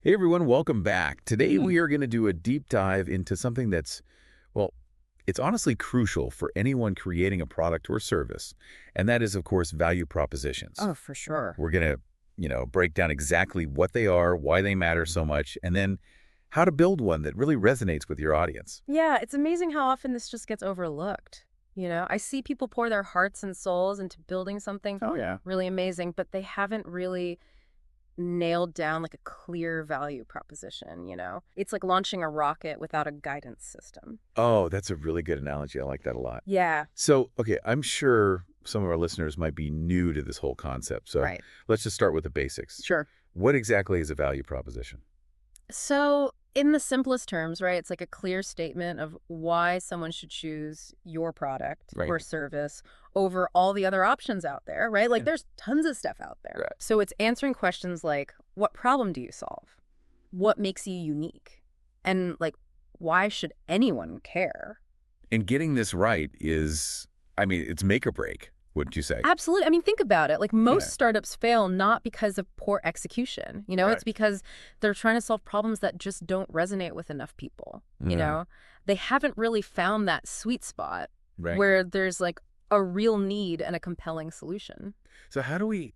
Hey everyone, welcome back. Today we are going to do a deep dive into something that's, well, it's honestly crucial for anyone creating a product or service, and that is, of course, value propositions. Oh, for sure. We're going to, break down exactly what they are, why they matter so much, and then how to build one that really resonates with your audience. Yeah, it's amazing how often this just gets overlooked. I see people pour their hearts and souls into building something Oh, yeah. really amazing, but they haven't really nailed down like a clear value proposition. It's like launching a rocket without a guidance system. Oh, that's a really good analogy. I like that a lot. Yeah, So, okay, I'm sure some of our listeners might be new to this whole concept. So right. let's just start with the basics. Sure. What exactly is a value proposition? So, in the simplest terms, right, it's like a clear statement of why someone should choose your product Right. or service over all the other options out there, right? Like, Yeah. there's tons of stuff out there. Right. So, it's answering questions like, what problem do you solve? What makes you unique? And, like, why should anyone care? And getting this right is, I mean, it's make or break, wouldn't you say? Absolutely. I mean, think about it. Like most Yeah. startups fail not because of poor execution. Right. It's because they're trying to solve problems that just don't resonate with enough people. Yeah. They haven't really found that sweet spot Right. where there's like a real need and a compelling solution. So how do we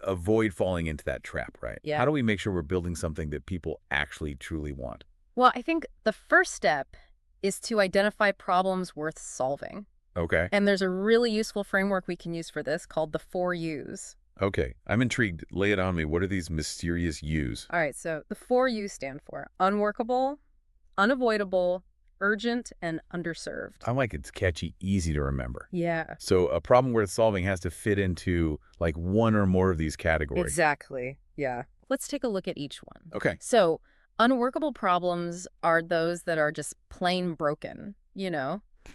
avoid falling into that trap, right? Yeah. How do we make sure we're building something that people actually truly want? Well, I think the first step is to identify problems worth solving. Okay. And there's a really useful framework we can use for this called the 4 U's. Okay. I'm intrigued. Lay it on me. What are these mysterious U's? All right, so the 4 U's stand for unworkable, unavoidable, urgent, and underserved. I like it's catchy, easy to remember. Yeah, So a problem worth solving has to fit into like one or more of these categories. exactly. Yeah. Let's take a look at each one. Okay. So, unworkable problems are those that are just plain broken.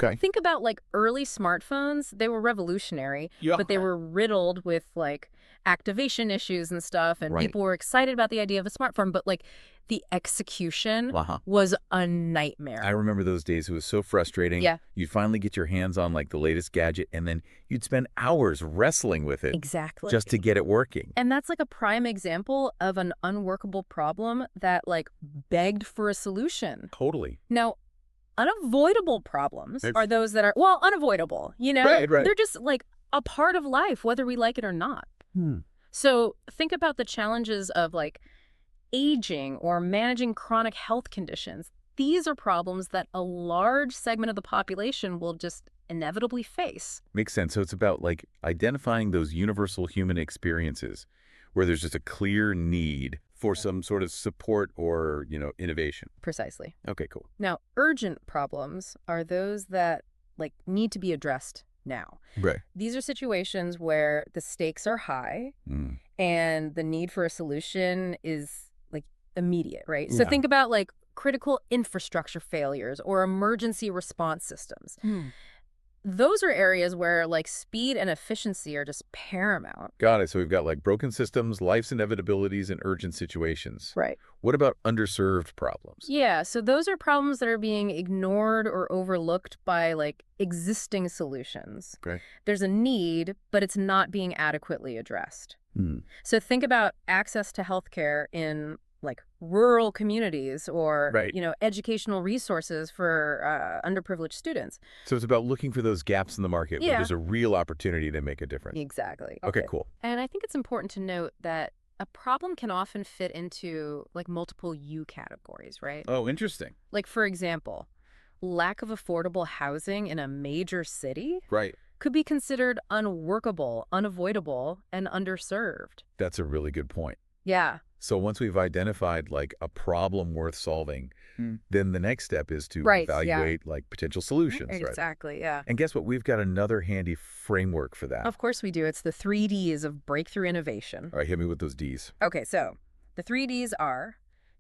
Okay. Think about like early smartphones. They were revolutionary, Yeah. but they were riddled with like activation issues and stuff. And Right. people were excited about the idea of a smartphone, but like the execution Uh-huh. was a nightmare. I remember those days. It was so frustrating. Yeah. You'd finally get your hands on like the latest gadget, and then you'd spend hours wrestling with it Exactly. just to get it working. And that's like a prime example of an unworkable problem that like begged for a solution. Totally. Now, unavoidable problems It's- are those that are, well, unavoidable. Right, right. They're just like a part of life, whether we like it or not. So think about the challenges of like aging or managing chronic health conditions. These are problems that a large segment of the population will just inevitably face. Makes sense. So it's about like identifying those universal human experiences where there's just a clear need for some sort of support or, innovation. Precisely. Okay, cool. Now, urgent problems are those that like need to be addressed now. Right. These are situations where the stakes are high Mm. and the need for a solution is like immediate, right? So Yeah. think about like critical infrastructure failures or emergency response systems. Those are areas where like speed and efficiency are just paramount. Got it. So we've got like broken systems, life's inevitabilities, and urgent situations. Right. What about underserved problems? Yeah, so those are problems that are being ignored or overlooked by like existing solutions. Okay. There's a need, but it's not being adequately addressed. Hmm. So think about access to healthcare in like rural communities or, Right. Educational resources for underprivileged students. So it's about looking for those gaps in the market where Yeah. there's a real opportunity to make a difference. Exactly. Okay, cool. And I think it's important to note that a problem can often fit into like multiple U categories, right? Oh, interesting. Like, for example, lack of affordable housing in a major city Right. could be considered unworkable, unavoidable, and underserved. That's a really good point. Yeah. So once we've identified like a problem worth solving, then the next step is to Right, yeah. evaluate like potential solutions, right? Exactly, yeah. And guess what? We've got another handy framework for that. Of course we do. It's the 3 Ds of breakthrough innovation. All right, hit me with those Ds. Okay, so the 3 Ds are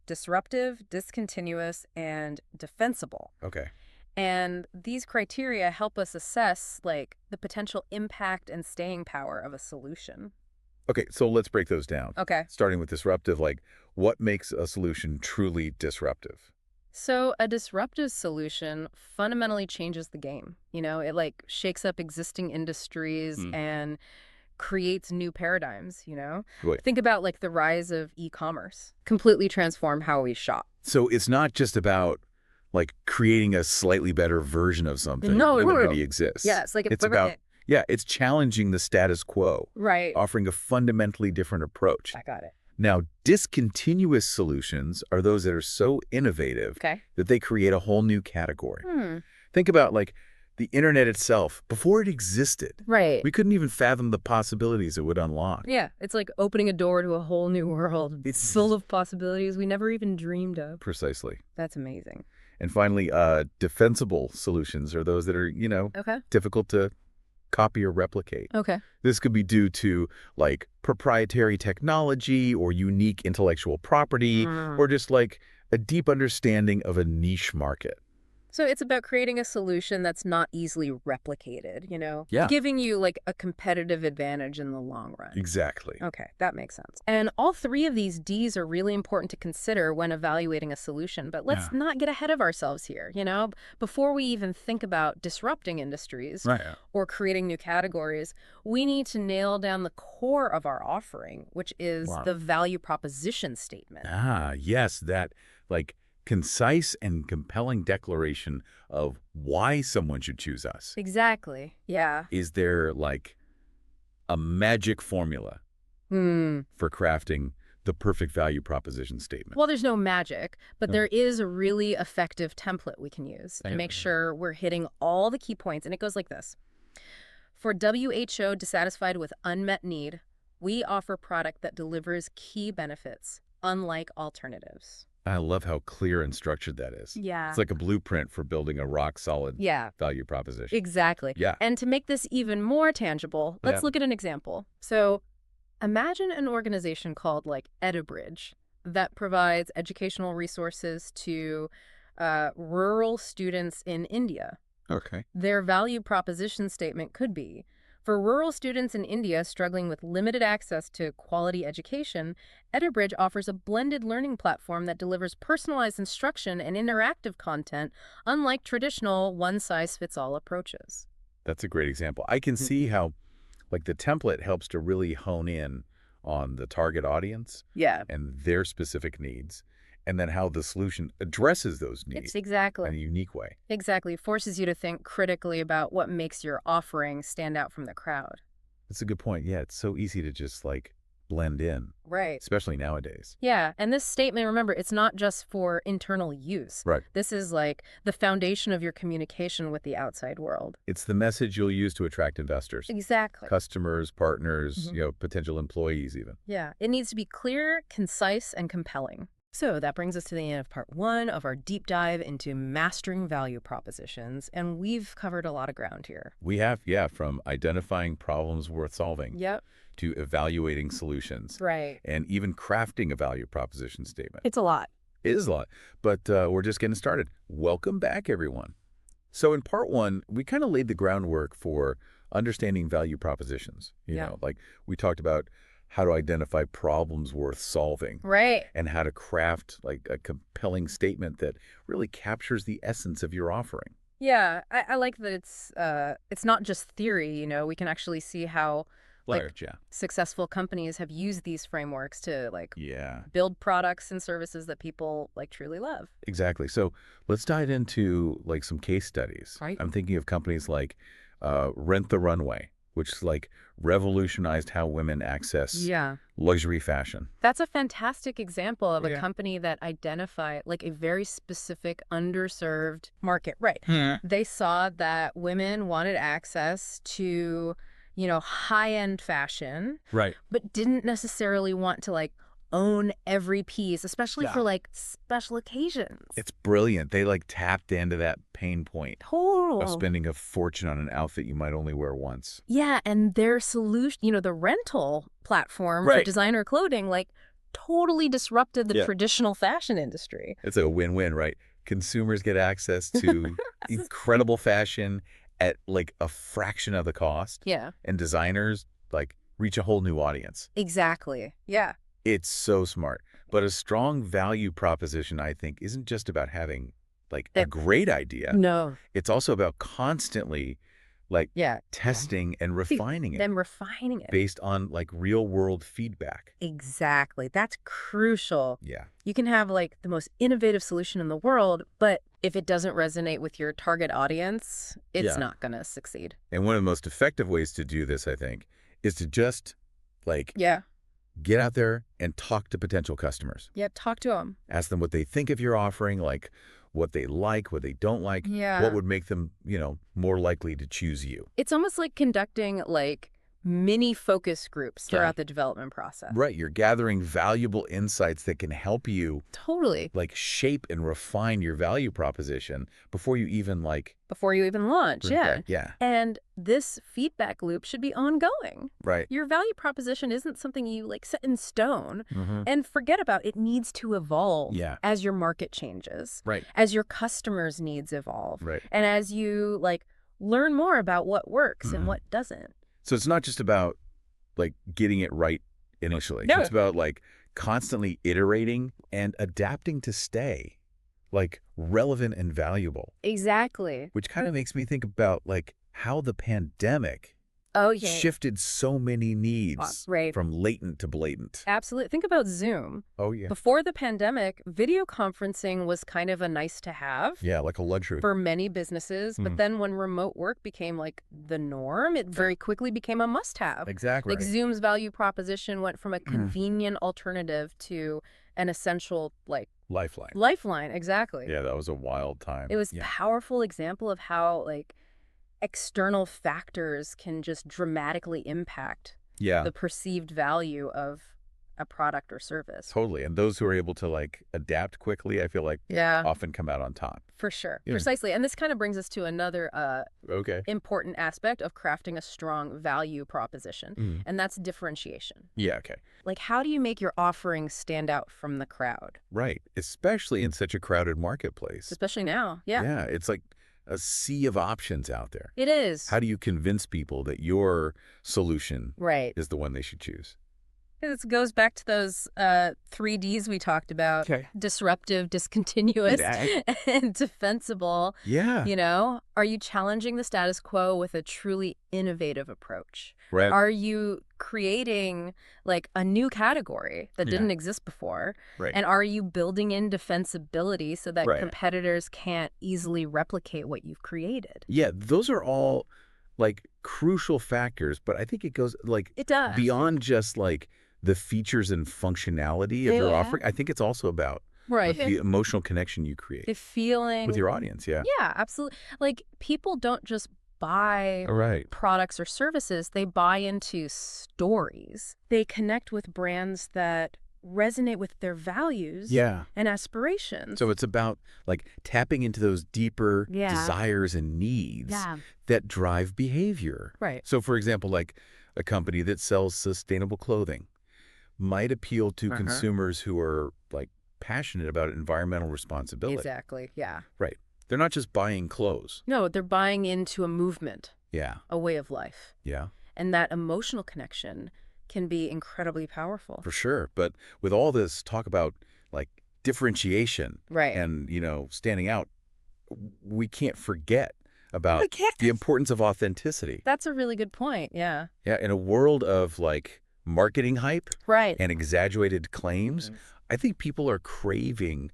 disruptive, discontinuous, and defensible. Okay. And these criteria help us assess like the potential impact and staying power of a solution. Okay, so let's break those down. Okay. Starting with disruptive, like what makes a solution truly disruptive? So a disruptive solution fundamentally changes the game. It like shakes up existing industries Hmm. and creates new paradigms, you know? Right. Think about like the rise of e-commerce. Completely transform how we shop. So it's not just about like creating a slightly better version of something No, that no, no. already exists. Yeah, it's like It's about, yeah, it's challenging the status quo, right. offering a fundamentally different approach. I got it. Now, discontinuous solutions are those that are so innovative that they create a whole new category. Think about like the internet itself. Before it existed, right, we couldn't even fathom the possibilities it would unlock. Yeah, it's like opening a door to a whole new world. It's full of possibilities we never even dreamed of. Precisely. That's amazing. And finally, defensible solutions are those that are, you know, difficult to copy or replicate. This could be due to like proprietary technology or unique intellectual property or just like a deep understanding of a niche market. So it's about creating a solution that's not easily replicated, you know? Yeah. Giving you like a competitive advantage in the long run. Exactly. Okay, that makes sense. And all three of these Ds are really important to consider when evaluating a solution. But let's not get ahead of ourselves here, you know? Before we even think about disrupting industries or creating new categories, we need to nail down the core of our offering, which is the value proposition statement. Yes, that like concise and compelling declaration of why someone should choose us. Exactly. Yeah. Is there like a magic formula for crafting the perfect value proposition statement? Well, there's no magic, but there is a really effective template we can use to make sure we're hitting all the key points. And it goes like this. For WHO dissatisfied with unmet need, we offer product that delivers key benefits, unlike alternatives. I love how clear and structured that is. Yeah. It's like a blueprint for building a rock-solid value proposition. Exactly. Yeah. And to make this even more tangible, let's look at an example. So imagine an organization called like Edibridge that provides educational resources to rural students in India. Okay. Their value proposition statement could be, for rural students in India struggling with limited access to quality education, Edibridge offers a blended learning platform that delivers personalized instruction and interactive content, unlike traditional one-size-fits-all approaches. That's a great example. I can see how like the template helps to really hone in on the target audience and their specific needs, and then how the solution addresses those needs in a unique way. Exactly. It forces you to think critically about what makes your offering stand out from the crowd. That's a good point. Yeah, it's so easy to just like blend in. Right. Especially nowadays. Yeah. And this statement, remember, it's not just for internal use. Right. This is like the foundation of your communication with the outside world. It's the message you'll use to attract investors. Exactly. Customers, partners, you know, potential employees even. Yeah. It needs to be clear, concise, and compelling. So that brings us to the end of part 1 of our deep dive into mastering value propositions. And we've covered a lot of ground here. We have, yeah, from identifying problems worth solving to evaluating solutions. Right. And even crafting a value proposition statement. It's a lot. It is a lot, but we're just getting started. Welcome back, everyone. So in part 1, we kind of laid the groundwork for understanding value propositions. You know, like we talked about how to identify problems worth solving. Right. And how to craft like a compelling statement that really captures the essence of your offering. Yeah, I like that it's not just theory, you know, we can actually see how successful companies have used these frameworks to like build products and services that people like truly love. Exactly. So let's dive into like some case studies. Right. I'm thinking of companies like Rent the Runway, which like revolutionized how women access luxury fashion. That's a fantastic example of a company that identified like a very specific underserved market. Right. They saw that women wanted access to, you know, high-end fashion. Right. But didn't necessarily want to like own every piece, especially for like special occasions. It's brilliant. They like tapped into that pain point of spending a fortune on an outfit you might only wear once. Yeah, and their solution, you know, the rental platform for designer clothing, like totally disrupted the traditional fashion industry. It's a win-win, right? Consumers get access to incredible fashion at like a fraction of the cost. Yeah. And designers like reach a whole new audience. Exactly. Yeah. It's so smart. But a strong value proposition, I think, isn't just about having like a great idea. No. It's also about constantly like testing and refining it. Then refining it. Based on like real world feedback. Exactly. That's crucial. Yeah. You can have like the most innovative solution in the world, but if it doesn't resonate with your target audience, it's not going to succeed. And one of the most effective ways to do this, I think, is to just like get out there and talk to potential customers. Yeah, talk to them. Ask them what they think of your offering, like what they like, what they don't like, what would make them, more likely to choose you. It's almost like conducting like mini focus groups throughout the development process. Right. You're gathering valuable insights that can help you like shape and refine your value proposition before you even launch. Yeah. And this feedback loop should be ongoing. Right. Your value proposition isn't something you like set in stone and forget about. It needs to evolve as your market changes. Right. As your customers' needs evolve. Right. And as you like learn more about what works and what doesn't. So it's not just about like getting it right initially. No. It's about like constantly iterating and adapting to stay like relevant and valuable. Exactly. Which kind of makes me think about like how the pandemic shifted so many needs from latent to blatant. Absolutely. Think about Zoom. Oh, yeah. Before the pandemic, video conferencing was kind of a nice to have. Yeah, like a luxury. For many businesses. But then when remote work became like the norm, it very quickly became a must-have. Exactly. Like Zoom's value proposition went from a convenient alternative to an essential like lifeline. Lifeline, exactly. Yeah, that was a wild time. It was a powerful example of how like external factors can just dramatically impact the perceived value of a product or service. Totally. And those who are able to like adapt quickly, I feel like often come out on top. For sure. Yeah. Precisely. And this kind of brings us to another important aspect of crafting a strong value proposition. And that's differentiation. Yeah. Okay. Like, how do you make your offering stand out from the crowd? Right. Especially in such a crowded marketplace. Especially now. Yeah. Yeah. It's like a sea of options out there. It is. How do you convince people that your solution is the one they should choose? This goes back to those 3Ds we talked about. Disruptive, discontinuous, and defensible. Yeah. You know, are you challenging the status quo with a truly innovative approach? Right. Are you creating like a new category that didn't exist before? Right. And are you building in defensibility so that competitors can't easily replicate what you've created? Yeah, those are all like crucial factors, but I think it goes like beyond just like the features and functionality of your offering. I think it's also about the emotional connection you create. The feeling. With your audience, Yeah, absolutely. Like people don't just buy products or services, they buy into stories. They connect with brands that resonate with their values and aspirations. So it's about like tapping into those deeper desires and needs that drive behavior. Right. So for example, like a company that sells sustainable clothing might appeal to consumers who are like passionate about environmental responsibility. Exactly. Yeah. Right. They're not just buying clothes. No, they're buying into a movement. Yeah. A way of life. Yeah. And that emotional connection can be incredibly powerful. For sure. But with all this talk about like differentiation and, standing out, we can't forget about the importance of authenticity. That's a really good point. Yeah. Yeah. In a world of like marketing hype and exaggerated claims, I think people are craving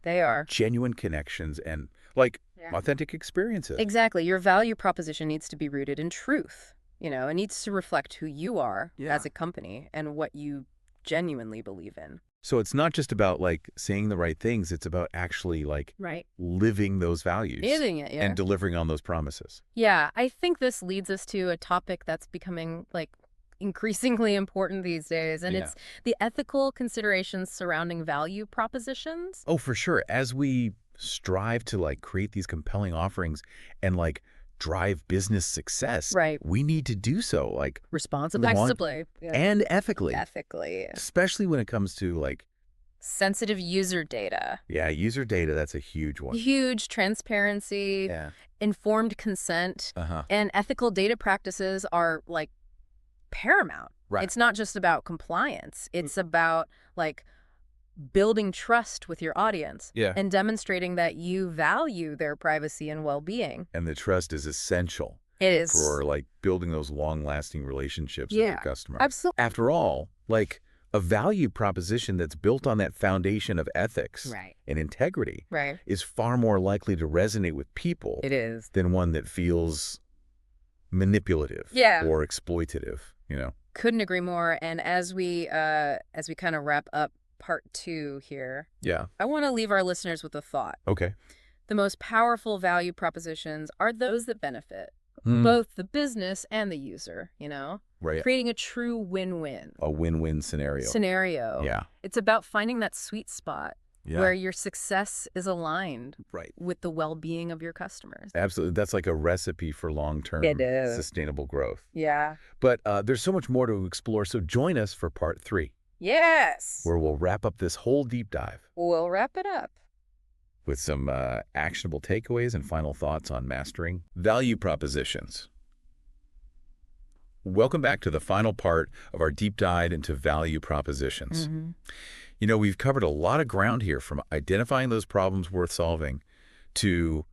genuine connections and like authentic experiences. Exactly. Your value proposition needs to be rooted in truth. It needs to reflect who you are as a company and what you genuinely believe in. So it's not just about like saying the right things. It's about actually like living those values. Living it, and delivering on those promises. Yeah. I think this leads us to a topic that's becoming like increasingly important these days. And it's the ethical considerations surrounding value propositions. Oh, for sure. As we strive to like create these compelling offerings and like drive business success, we need to do so like responsibly and ethically. Especially when it comes to like sensitive user data. Yeah, user data, that's a huge one. Huge transparency, informed consent, and ethical data practices are like paramount. Right. It's not just about compliance. It's about like building trust with your audience and demonstrating that you value their privacy and well-being. And the trust is essential It is. For like building those long-lasting relationships with your customer. Absolutely. After all, like a value proposition that's built on that foundation of ethics and integrity is far more likely to resonate with people than one that feels manipulative or exploitative, you know? Couldn't agree more. And as we kind of wrap up part 2 here, I want to leave our listeners with a thought. Okay. The most powerful value propositions are those that benefit both the business and the user, you know? Right. Creating a true win-win. A win-win scenario. Yeah. It's about finding that sweet spot where your success is aligned with the well-being of your customers. Absolutely. That's like a recipe for long-term sustainable growth. Yeah. But there's so much more to explore, so join us for part 3. Yes. Where we'll wrap up this whole deep dive. We'll wrap it up with some actionable takeaways and final thoughts on mastering value propositions. Welcome back to the final part of our deep dive into value propositions. You know, we've covered a lot of ground here, from identifying those problems worth solving to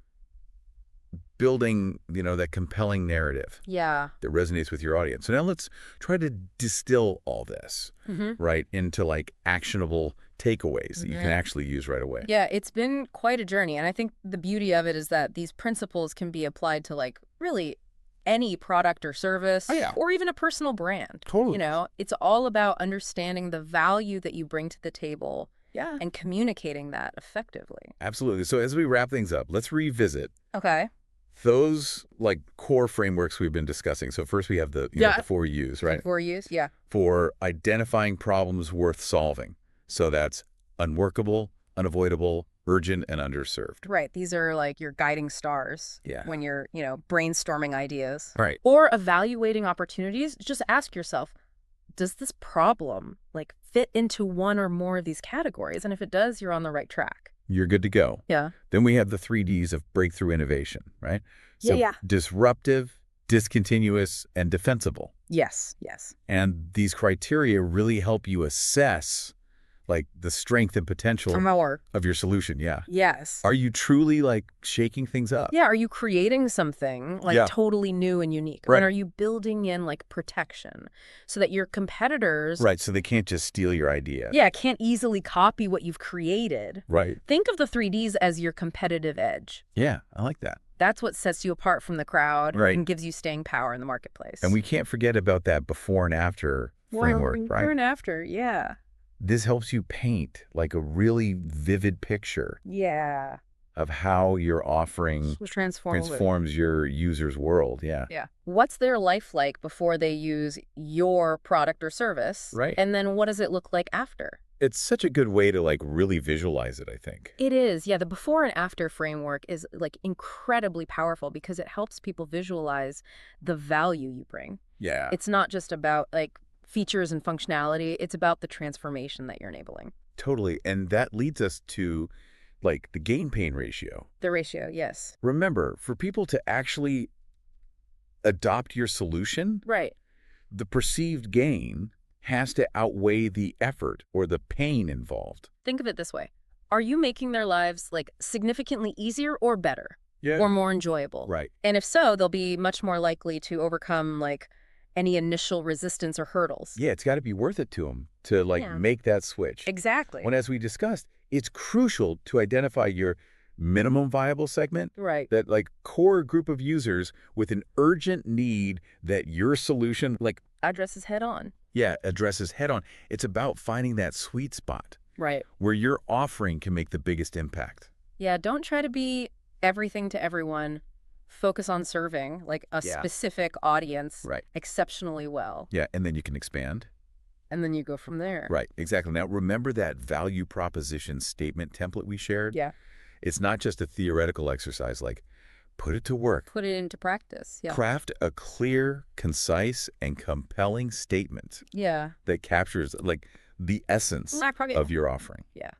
building, you know, that compelling narrative that resonates with your audience. So now let's try to distill all this, into like actionable takeaways that you can actually use right away. Yeah, it's been quite a journey. And I think the beauty of it is that these principles can be applied to like really any product or service or even a personal brand. Totally. You know, it's all about understanding the value that you bring to the table and communicating that effectively. Absolutely. So as we wrap things up, let's revisit those like core frameworks we've been discussing. So first we have the, the 4 U's, right? 4 U's, for identifying problems worth solving. So that's unworkable, unavoidable, urgent, and underserved. Right. These are like your guiding stars when you're, you know, brainstorming ideas. Right. Or evaluating opportunities. Just ask yourself, does this problem like fit into one or more of these categories? And if it does, you're on the right track. You're good to go. Yeah. Then we have the 3 Ds of breakthrough innovation, right? So disruptive, discontinuous, and defensible. Yes. And these criteria really help you assess like the strength and potential of your solution. Yes. Are you truly like shaking things up? Yeah. Are you creating something like totally new and unique? Right. And are you building in like protection so that your competitors... Right. So they can't just steal your idea. Yeah. Can't easily copy what you've created. Right. Think of the 3 Ds as your competitive edge. Yeah. I like that. That's what sets you apart from the crowd and gives you staying power in the marketplace. And we can't forget about that before and after framework, right? Before and after. Yeah. This helps you paint like a really vivid picture of how your offering transforms your user's world. Yeah. What's their life like before they use your product or service? Right. And then what does it look like after? It's such a good way to like really visualize it, I think. It is. Yeah. The before and after framework is like incredibly powerful because it helps people visualize the value you bring. Yeah. It's not just about like features and functionality. It's about the transformation that you're enabling. Totally. And that leads us to like the gain-pain ratio. The ratio, yes. Remember, for people to actually adopt your solution, the perceived gain has to outweigh the effort or the pain involved. Think of it this way. Are you making their lives like significantly easier or better? Yeah. Or more enjoyable? Right. And if so, they'll be much more likely to overcome like any initial resistance or hurdles. Yeah, it's got to be worth it to them to like make that switch. Exactly. When, as we discussed, it's crucial to identify your minimum viable segment. Right. That like core group of users with an urgent need that your solution like addresses head on. Yeah, addresses head on. It's about finding that sweet spot. Right. Where your offering can make the biggest impact. Yeah, don't try to be everything to everyone. Focus on serving like a specific audience exceptionally well. Yeah, and then you can expand. And then you go from there. Right, exactly. Now, remember that value proposition statement template we shared? Yeah. It's not just a theoretical exercise, like put it to work. Put it into practice, Craft a clear, concise, and compelling statement. That captures like the essence of your offering. Yeah.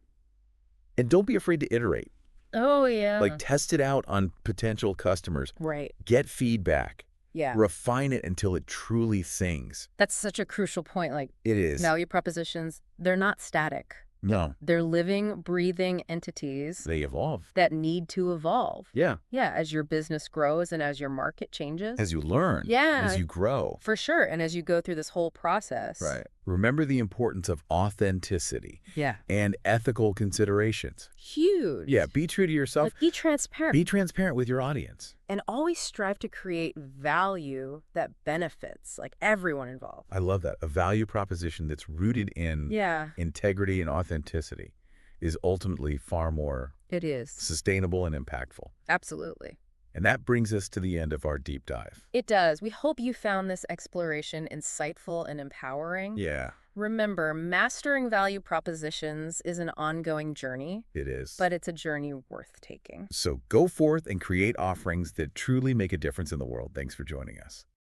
And don't be afraid to iterate. Oh, yeah. Like test it out on potential customers. Right. Get feedback. Yeah. Refine it until it truly sings. That's such a crucial point. Like it is. Value propositions, they're not static. No. They're living, breathing entities. They evolve. That need to evolve. Yeah. Yeah, as your business grows and as your market changes. As you learn. Yeah. As you grow. For sure, and as you go through this whole process. Right. Remember the importance of authenticity. Yeah. And ethical considerations. Huge. Yeah, be true to yourself. Like, be transparent. Be transparent with your audience. And always strive to create value that benefits, like, everyone involved. I love that. A value proposition that's rooted in integrity and authenticity is ultimately far more sustainable and impactful. Absolutely. And that brings us to the end of our deep dive. It does. We hope you found this exploration insightful and empowering. Yeah. Remember, mastering value propositions is an ongoing journey. It is. But it's a journey worth taking. So go forth and create offerings that truly make a difference in the world. Thanks for joining us.